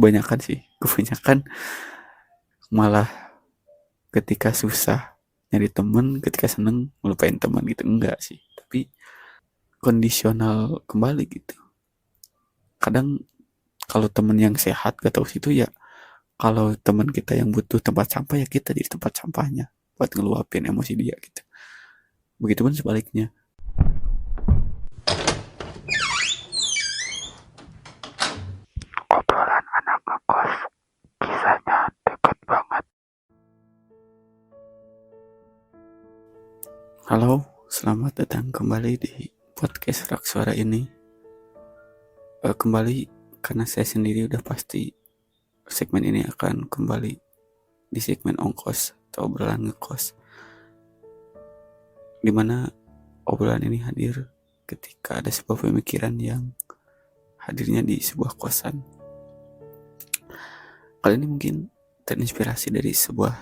kebanyakan malah ketika susah nyari temen, ketika seneng ngelupain teman gitu. Enggak sih, tapi kondisional kembali gitu. Kadang kalau temen yang sehat gak tahu situ ya, kalau teman kita yang butuh tempat sampah ya kita jadi tempat sampahnya buat ngeluapin emosi dia gitu. Begitupun sebaliknya. Obrolan anak ngekos, kisahnya deket banget. Halo, selamat datang kembali di podcast Rak Suara ini. Kembali karena saya sendiri udah pasti segmen ini akan kembali di segmen ongkos atau obrolan ngekos, dimana obrolan ini hadir ketika ada sebuah pemikiran yang hadirnya di sebuah kosan. Kali ini mungkin terinspirasi dari sebuah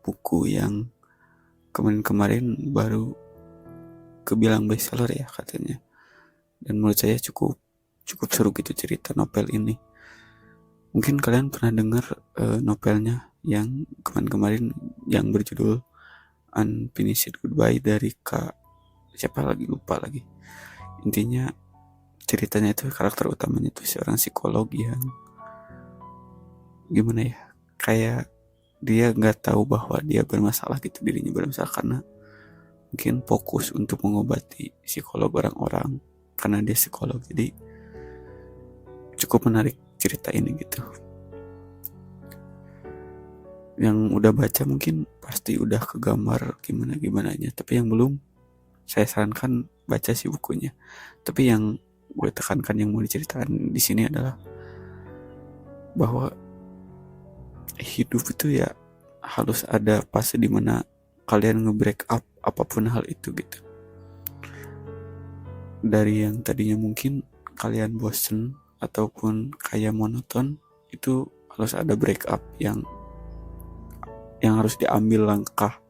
buku yang kemarin baru kebilang bestseller ya katanya, dan menurut saya cukup seru gitu cerita novel ini. Mungkin kalian pernah dengar novelnya yang kemarin yang berjudul Unfinished Goodbye dari Kak siapa lagi, lupa lagi. Intinya ceritanya itu karakter utamanya itu seorang psikolog yang gimana ya, kayak dia nggak tahu bahwa dia bermasalah gitu, dirinya bermasalah karena mungkin fokus untuk mengobati psikolog orang-orang karena dia psikolog. Jadi cukup menarik cerita ini gitu. Yang udah baca mungkin pasti udah kegambar gimana-gimananya, tapi yang belum, saya sarankan baca sih bukunya. Tapi yang gue tekankan, yang mau diceritakan di sini adalah bahwa hidup itu ya harus ada fase dimana kalian nge-break up apapun hal itu gitu. Dari yang tadinya mungkin kalian bosen ataupun kayak monoton, itu harus ada break up yang harus diambil langkah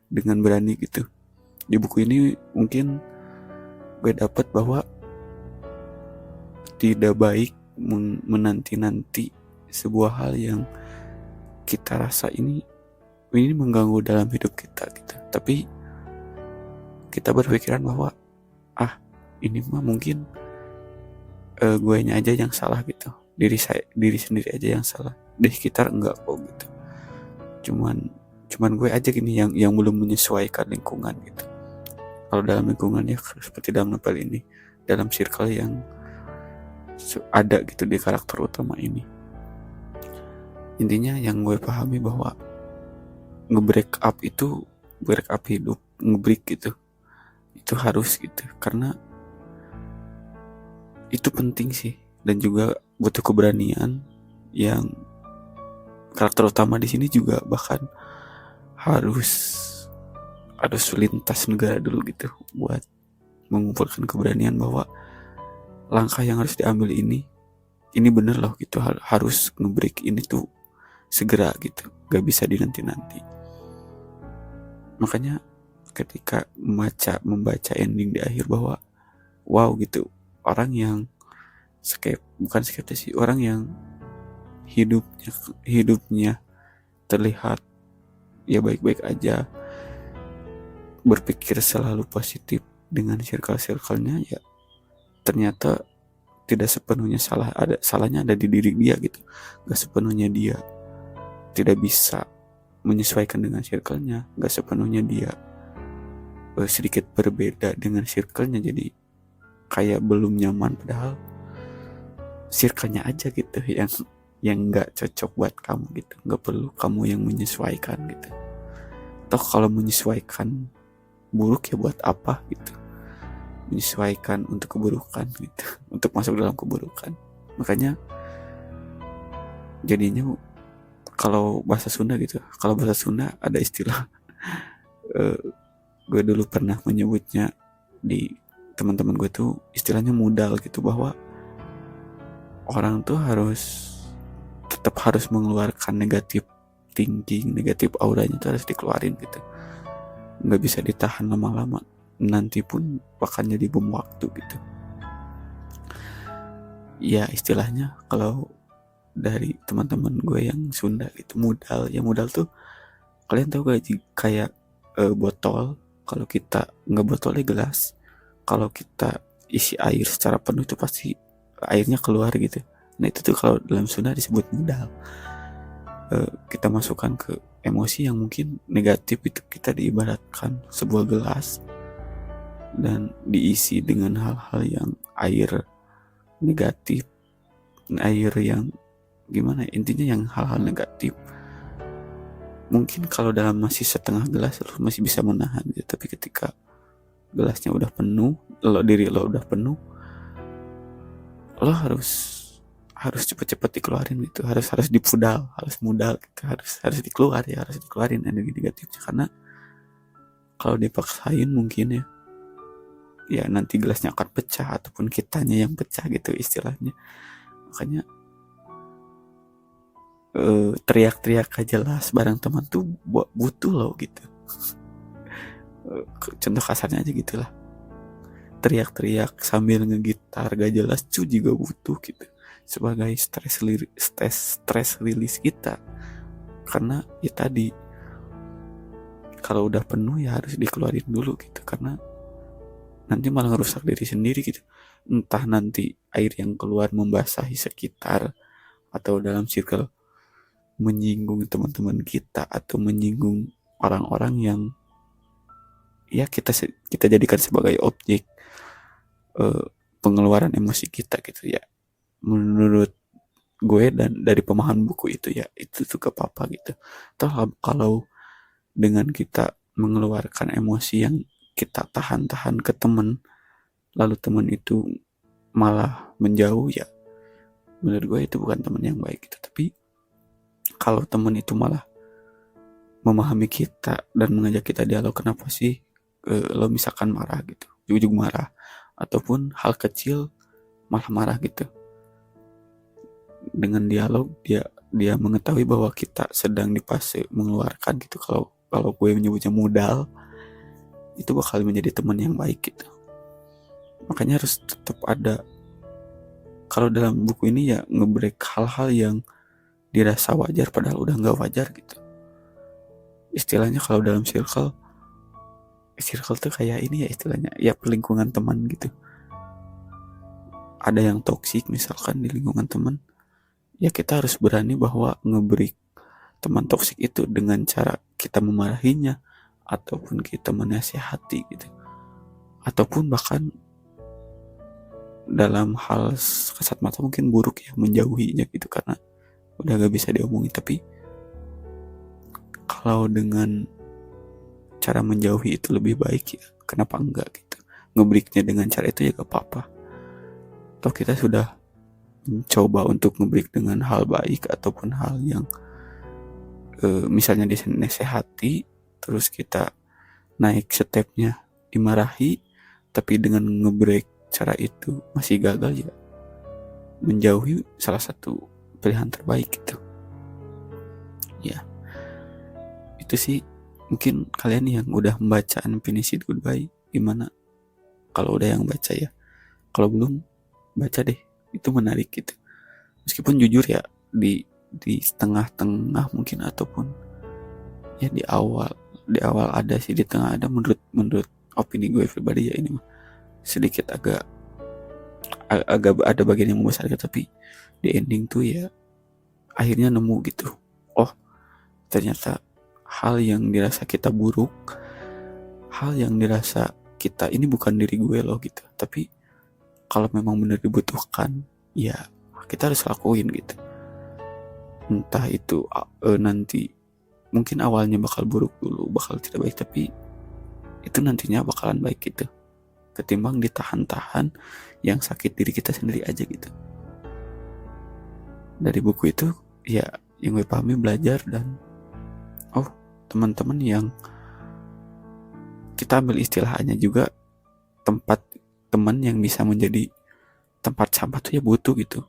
dengan berani gitu. Di buku ini mungkin gue dapat bahwa tidak baik menanti-nanti sebuah hal yang kita rasa ini mengganggu dalam hidup kita gitu. Tapi kita berpikiran bahwa ini mah mungkin gue nya aja yang salah gitu, diri sendiri aja yang salah, di sekitar enggak kok gitu. Cuman gue aja gini yang belum menyesuaikan lingkungan gitu. Kalau dalam lingkungan ya seperti dalam novel ini, dalam circle yang ada gitu di karakter utama ini. Intinya yang gue pahami bahwa nge-break up itu, break up hidup, nge-break gitu, itu harus gitu, karena itu penting sih, dan juga butuh keberanian yang karakter utama di sini juga bahkan harus lintas negara dulu gitu buat mengumpulkan keberanian bahwa langkah yang harus diambil ini bener loh gitu, harus nge-break ini tuh segera gitu, gak bisa dinanti-nanti. Makanya ketika membaca ending di akhir bahwa wow gitu, orang yang bukan skeptis sih, orang yang hidupnya terlihat ya baik-baik aja, berpikir selalu positif dengan circle-nya, ya ternyata tidak sepenuhnya salahnya ada di diri dia gitu. Gak sepenuhnya dia tidak bisa menyesuaikan dengan circle-nya, gak sepenuhnya dia sedikit berbeda dengan circle-nya jadi kayak belum nyaman, padahal circle-nya aja gitu yang gak cocok buat kamu gitu. Gak perlu kamu yang menyesuaikan gitu. Toh kalau menyesuaikan buruk ya buat apa gitu, menyesuaikan untuk keburukan gitu, untuk masuk dalam keburukan. Makanya jadinya kalau bahasa Sunda gitu, kalau bahasa Sunda ada istilah gue dulu pernah menyebutnya di teman-teman gue tuh, istilahnya modal gitu, bahwa orang tuh tetap harus mengeluarkan negatif thinking, negatif auranya tuh harus dikeluarin gitu, nggak bisa ditahan lama-lama, nanti pun bakal jadi bom waktu gitu. Ya istilahnya kalau dari teman-teman gue yang Sunda gitu. Mudal, ya mudal tuh kalian tahu gak kayak botol, kalau kita nggak botolnya gelas, kalau kita isi air secara penuh itu pasti airnya keluar gitu. Nah itu tuh kalau dalam Sunda disebut mudal. Kita masukkan ke emosi yang mungkin negatif, itu kita diibaratkan sebuah gelas dan diisi dengan hal-hal yang air negatif, air yang gimana, intinya yang hal-hal negatif. Mungkin kalau dalam masih setengah gelas lo masih bisa menahan gitu, tapi ketika gelasnya udah penuh, diri lo udah penuh, lo harus cepet-cepet dikeluarin gitu, harus dipudal, harus mudal gitu, harus dikeluarin energi negatifnya, karena kalau dipaksain mungkin ya nanti gelasnya akan pecah ataupun kitanya yang pecah gitu istilahnya. Makanya teriak-teriak gak jelas bareng teman tuh butuh lo gitu. Contoh kasarnya aja gitulah, teriak-teriak sambil ngegitar gak jelas tuh juga butuh gitu, sebagai stress release kita. Karena ya tadi, kalau udah penuh ya harus dikeluarin dulu gitu, karena nanti malah ngerusak diri sendiri gitu. Entah nanti air yang keluar membasahi sekitar, atau dalam circle menyinggung teman-teman kita, atau menyinggung orang-orang yang ya kita jadikan sebagai objek pengeluaran emosi kita gitu ya. Menurut gue dan dari pemahaman buku itu ya, itu tuh gak apa-apa gitu. Toh kalau dengan kita mengeluarkan emosi yang kita tahan-tahan ke teman, lalu teman itu malah menjauh, ya menurut gue itu bukan teman yang baik gitu. Tapi kalau teman itu malah memahami kita dan mengajak kita dialog, kenapa sih lo misalkan marah gitu, ujung marah, ataupun hal kecil malah marah gitu. Dengan dialog dia mengetahui bahwa kita sedang di fase mengeluarkan gitu. Kalau gue menyebutnya modal, itu bakal menjadi teman yang baik gitu. Makanya harus tetap ada, kalau dalam buku ini ya, ngebreak hal-hal yang dirasa wajar padahal udah nggak wajar gitu. Istilahnya kalau dalam circle tuh kayak ini ya, istilahnya ya lingkungan teman gitu. Ada yang toksik misalkan di lingkungan teman, ya kita harus berani bahwa ngebreak teman toksik itu dengan cara kita memarahinya, ataupun kita menasihati gitu, ataupun bahkan dalam hal kasat mata mungkin buruk ya, menjauhinya gitu karena udah gak bisa diomongin. Tapi kalau dengan cara menjauhi itu lebih baik, ya kenapa enggak gitu. Ngebreaknya dengan cara itu ya gak apa-apa. Atau kita sudah mencoba untuk ngebreak dengan hal baik, ataupun hal yang misalnya dinasehati, terus kita naik stepnya dimarahi, tapi dengan ngebreak cara itu masih gagal, ya menjauhi salah satu pilihan terbaik gitu. Ya itu sih. Mungkin kalian yang udah membaca Unfinished Goodbye gimana? Kalau udah yang baca ya, kalau belum baca deh, itu menarik gitu. Meskipun jujur ya, di setengah-tengah mungkin, ataupun ya di awal ada sih, di tengah ada, menurut opini gue pribadi ya, ini mah sedikit agak ada bagian yang membesarkan, tapi di ending tuh ya akhirnya nemu gitu, oh ternyata hal yang dirasa kita buruk, hal yang dirasa kita ini bukan diri gue loh gitu, tapi kalau memang benar dibutuhkan ya kita harus lakuin gitu. Entah itu nanti mungkin awalnya bakal buruk dulu, bakal tidak baik, tapi itu nantinya bakalan baik gitu, ketimbang ditahan-tahan yang sakit diri kita sendiri aja gitu. Dari buku itu ya yang gue pahami, belajar, dan teman-teman yang kita ambil istilahnya juga, tempat teman yang bisa menjadi tempat sampah tuh ya butuh gitu.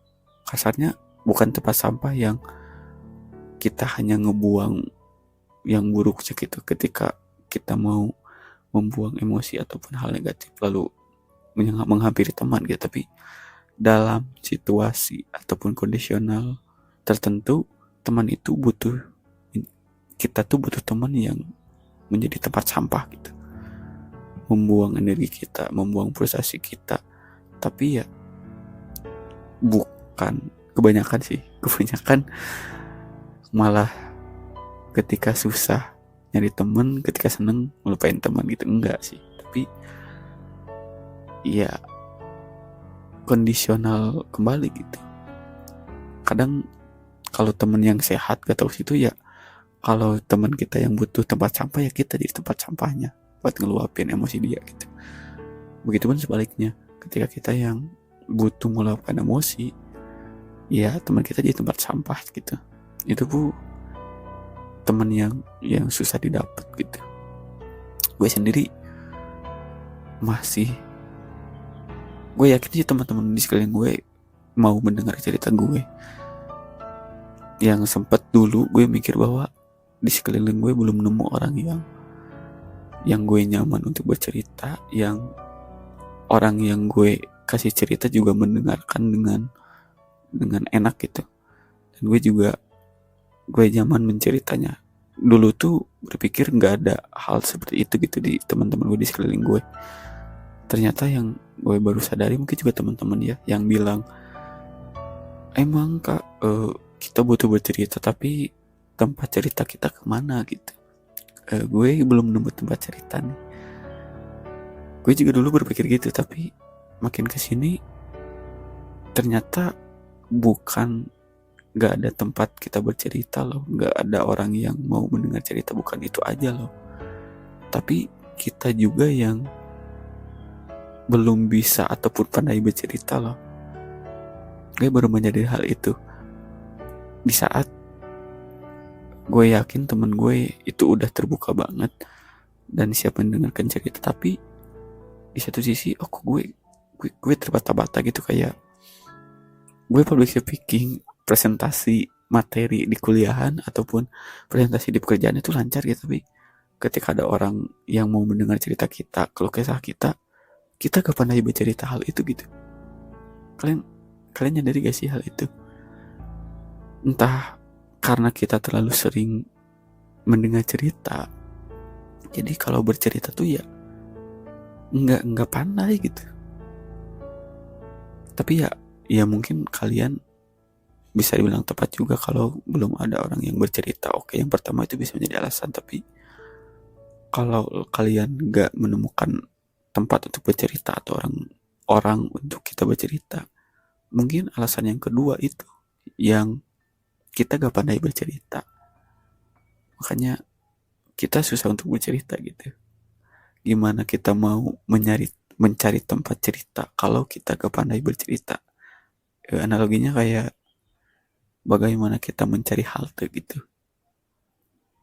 Kasarnya bukan tempat sampah yang kita hanya ngebuang yang buruk gitu, ketika kita mau membuang emosi ataupun hal negatif lalu menghampiri teman gitu. Tapi dalam situasi ataupun kondisional tertentu teman itu butuh, kita tuh butuh teman yang menjadi tempat sampah gitu, membuang energi kita, membuang frustasi kita. Tapi ya bukan kebanyakan malah ketika susah nyari temen, ketika seneng melupain teman gitu. Enggak sih, tapi ya kondisional kembali gitu. Kadang kalau temen yang sehat gak tahu situ ya, kalau teman kita yang butuh tempat sampah ya kita jadi tempat sampahnya buat ngeluapin emosi dia gitu. Begitupun sebaliknya, ketika kita yang butuh meluapkan emosi, ya teman kita jadi tempat sampah gitu. Itu bu teman yang susah didapat gitu. Gue sendiri gue yakin sih teman-teman di sekeliling gue mau mendengar cerita gue. Yang sempet dulu gue mikir bahwa di sekeliling gue belum nemu orang yang gue nyaman untuk bercerita, yang orang yang gue kasih cerita juga mendengarkan dengan enak gitu, dan gue nyaman menceritanya. Dulu tuh berpikir nggak ada hal seperti itu gitu di teman-teman gue di sekeliling gue. Ternyata yang gue baru sadari, mungkin juga teman-teman ya, yang bilang, emang kak kita butuh bercerita tapi tempat cerita kita kemana gitu. Gue belum nemu tempat cerita nih. Gue juga dulu berpikir gitu, tapi makin kesini ternyata bukan gak ada tempat kita bercerita loh, gak ada orang yang mau mendengar cerita, bukan itu aja loh, tapi kita juga yang belum bisa ataupun pandai bercerita loh. Gue baru menyadari hal itu di saat gue yakin temen gue itu udah terbuka banget dan siap mendengarkan cerita, tapi di satu sisi kok gue terbata-bata gitu. Kayak gue public speaking, presentasi materi di kuliahan ataupun presentasi di pekerjaan itu lancar gitu, tapi ketika ada orang yang mau mendengar cerita kita, kalau kisah kita gak pandai bercerita hal itu gitu. Kalian nyadari gak sih hal itu? Entah karena kita terlalu sering mendengar cerita, jadi kalau bercerita tuh ya nggak pandai gitu. Tapi ya mungkin kalian bisa dibilang tepat juga kalau belum ada orang yang bercerita. Oke, yang pertama itu bisa menjadi alasan, tapi kalau kalian nggak menemukan tempat untuk bercerita atau orang untuk kita bercerita, mungkin alasan yang kedua itu yang kita gak pandai bercerita, makanya kita susah untuk bercerita gitu. Gimana kita mau mencari tempat cerita kalau kita gak pandai bercerita? Analoginya kayak bagaimana kita mencari halte gitu,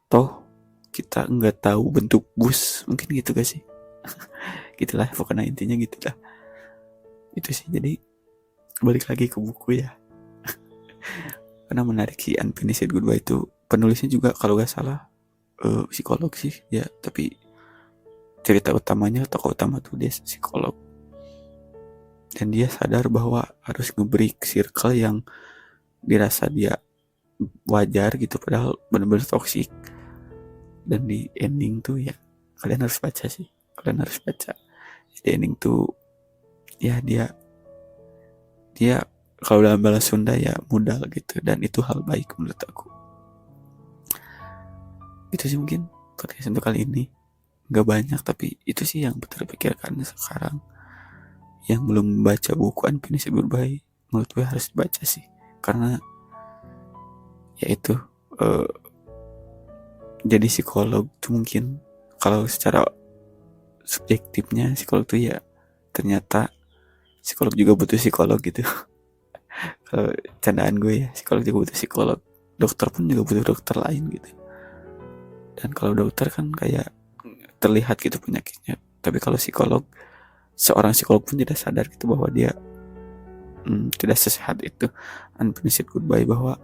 toh kita nggak tahu bentuk bus, mungkin gitu gak sih? Gitulah pokoknya, intinya gitulah. Itu sih. Jadi balik lagi ke buku ya. Karena menarik sih Unfinished Goodbye itu. Penulisnya juga kalau gak salah psikolog sih ya, tapi cerita utamanya, tokoh utama tuh dia psikolog, dan dia sadar bahwa harus nge-break circle yang dirasa dia wajar gitu padahal benar-benar toksik. Dan di ending tuh ya kalian harus baca. Di ending tuh ya dia kalau dalam bahasa Sunda ya modal gitu, dan itu hal baik menurut aku. Itu sih mungkin podcast untuk kali ini. Gak banyak, tapi itu sih yang terpikirkan sekarang. Yang belum baca buku Unfinished Goodbye, menurut gue harus baca sih, karena ya itu jadi psikolog tuh mungkin kalau secara subjektifnya psikolog tuh ya ternyata psikolog juga butuh psikolog gitu. Kalau candaan gue ya, psikolog juga butuh psikolog, dokter pun juga butuh dokter lain gitu. Dan kalau dokter kan kayak terlihat gitu penyakitnya, tapi kalau psikolog, seorang psikolog pun tidak sadar gitu bahwa dia tidak sesehat itu. Unfinished Goodbye bahwa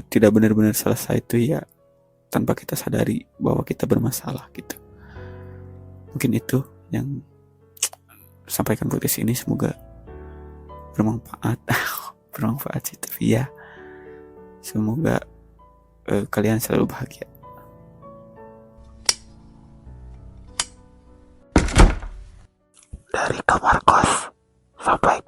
tidak benar-benar selesai itu ya tanpa kita sadari bahwa kita bermasalah gitu. Mungkin itu yang sampaikan podcast ini, semoga bermanfaat. Bermanfaat sih, tapi ya Semoga kalian selalu bahagia. Dari kamar kos sampai